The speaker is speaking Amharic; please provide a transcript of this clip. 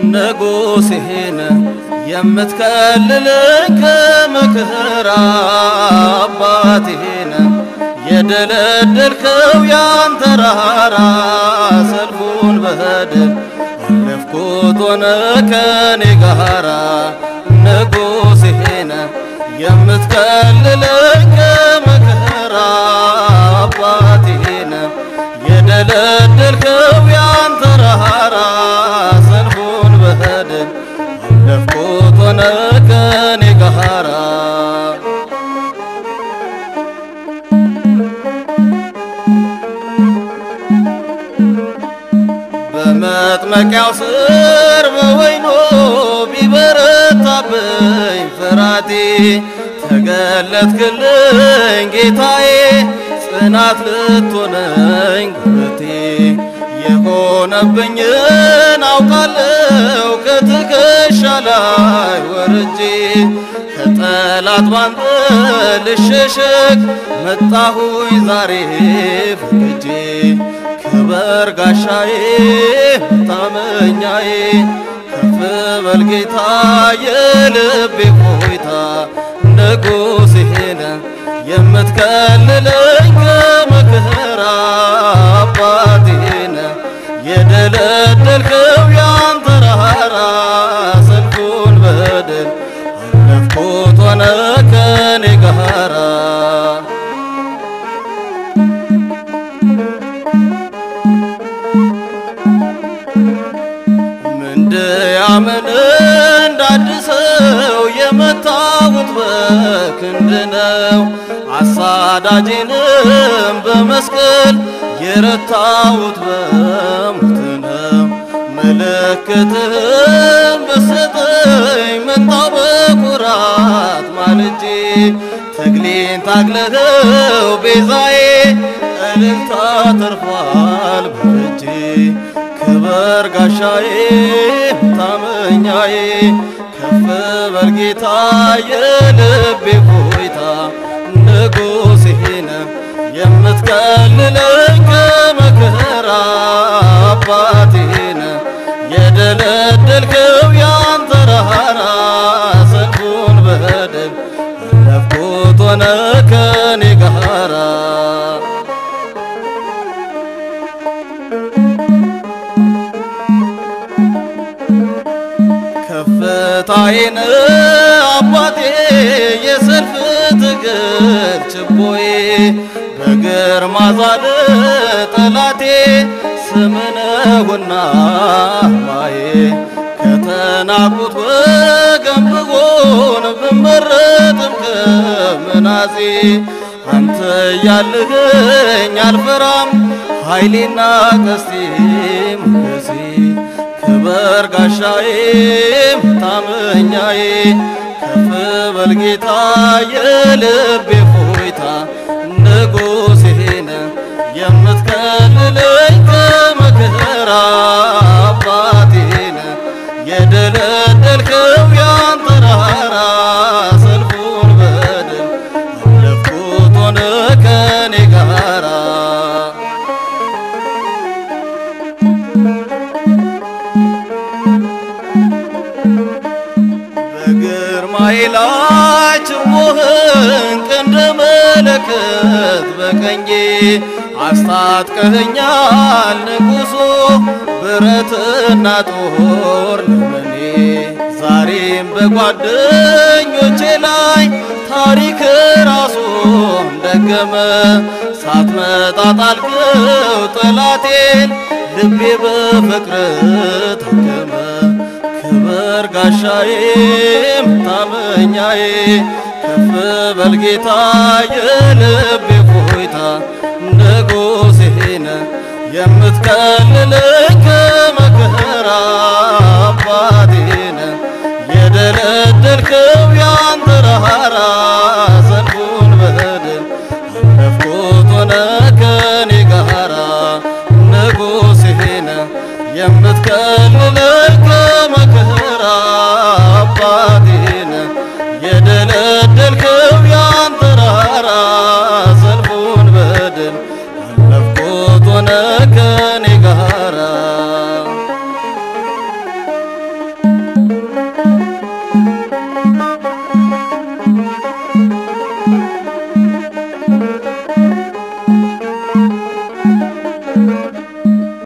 ንጉሴን የምትከልለኝ ከመከራ አባቴን የደለደልከው ያንተ ተራራ ሰልፉን በድል አለፍኩት ሆነ ከኔ ጋራ ንጉሴን የምትከልለኝ ከመከራ አባቴን የደለደልከው ያንተ ተራራ ሰልፉን በድል አለፍኩት ሆነ ከኔ ጋራ በመጥመቂያው ስር በወይኑ ቢበረታብኝ ፍራቴ ተገለጥክልኝ ጌታዬ ጽናት ልትሆነኝ ጉልበቴ የሆነብኝን አውቃለሁ ከትከሻ ላይ ወርጄ ከጠላት ባንተ ልሸሸግ መጣሁኝ ዛሬ ፈቅጄ ክበር ጋሻዬ መታመኛዬ ከፍ በል ጌታ የልቤ ፎይታ ንጉሴን የምትከልለኝ ከመከራ አባቴን የደለደልከው ያንተ ተራራ ሰልፉን በድል አለፍኩት ሆነ ከኔ ጋራ ምንድያምን እንዳድሰው የመታሁት በክንድ ነው አሳዳጄንም በመስቀል የረታሁት በሞት ነው ምልክትህን ብትሰጠኝ መጣሁ በኩራት ማልጄ ትግሌን ታግለኸው ቤዛዬ እልልታ ተርፏል በእጄ ክበር ጋሻዬ መታመኛዬ ከፍ በል ጌታ የልቤ ፎይታ ንጉሴን የምትከልለኝ ከመከራ አባቴን የደለደልከው ያንተ ተራራ ሰልፉን በድል አለፍኩት ሆነ ከኔ ጋራ ከፍታዬን አባቴ የሰልፍ ትግል ችቦዬ በግርማ ዛል ጠላቴ ስምነውና ማዬ ከተናቁት ወገን ብሆን ብመረጥም ከምናሴ አንተ ያለኸኝ አልፈራም ኃይሌና ቀስቴ ሞገሴ ክበር ጋሻዬ መታመኛዬ ከፍ በል ጌታ የልቤ ፎይታ ንጉሴን የምትከልለኝ ከመከራ አባቴን የደለደልከው ያንተ ተራራ ሰልፉን በድል አለፍኩት ሆነ ከኔ ጋራ በግርማዬ ላይ ችቦህን ቀንደ መለከት በቀኜ አስታጥቀኸኛል ንጉሶ ብረትና ጦር ለመኔ ዛሬም በጓደኞቼ ላይ ታሪክ ራሱን ደገመ ሳትመጣ ጣልከው ጠላቴን ልቤ በፍቅር ታከመ ክበር ጋሻዬ መታመኛዬ ከፍ በል ጌታ የልቤ ፎይታ ንጉሴን የምትከልለኝ ከመከራ አባቴን የደለደልከው ያንተ ተራራ ሰልፉን በድል አለፍኩት ሆነ ከኔ ጋራ ንጉሴን የምትከልለኝ